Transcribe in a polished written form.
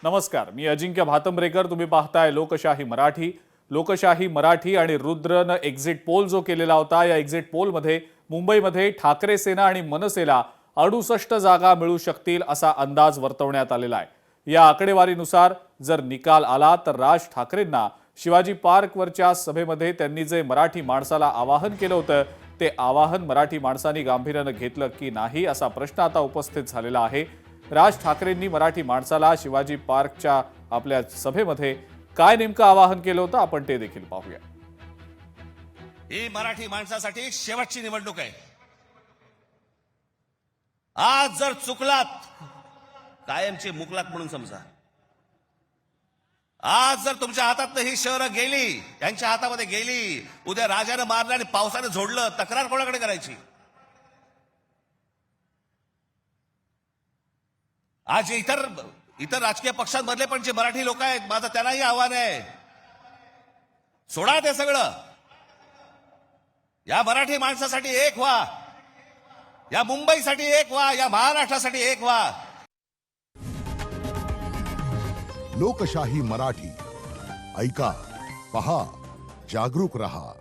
नमस्कार, मी अजिंक्य भातंब्रेकर. तुम्ही पाहताय लोकशाही मराठी. लोकशाही मराठी आणि रुद्रनं एक्झिट पोल जो केलेला होता, या एक्झिट पोलमध्ये मुंबईमध्ये ठाकरे सेना आणि मनसेला 68 जागा मिळू शकतील असा अंदाज वर्तवण्यात आलेला आहे. या आकडेवारीनुसार जर निकाल आला तर राज ठाकरेंना शिवाजी पार्कवरच्या सभेमध्ये त्यांनी जे मराठी माणसाला आवाहन केलं होतं ते आवाहन मराठी माणसांनी गांभीर्यानं घेतलं की नाही असा प्रश्न आता उपस्थित झालेला आहे. राज ठाकरेंनी मराठी माणसाला शिवाजी पार्कच्या आपल्या सभेमध्ये काय नेमकं आवाहन केलं होतं आपण ते देखील पाहूया. ही मराठी माणसासाठी शेवटची निवडणूक आहे. आज जर चुकलात कायमचे मुकलात म्हणून समजा. आज जर तुमच्या हातातनं ही शहरं गेली, यांच्या हातामध्ये गेली, उद्या राजानं मारलं आणि पावसानं झोडलं, तक्रार कोणाकडे करायची? आज इतर राजकीय पक्षांमधले पण जे मराठी लोक आहेत, माझं त्यांनाही आव्हान आहे, सोडा ते सगळं. या मराठी माणसासाठी एक व्हा, या मुंबईसाठी एक व्हा, या महाराष्ट्रासाठी एक व्हा. लोकशाही मराठी ऐका, पहा, जागरूक रहा.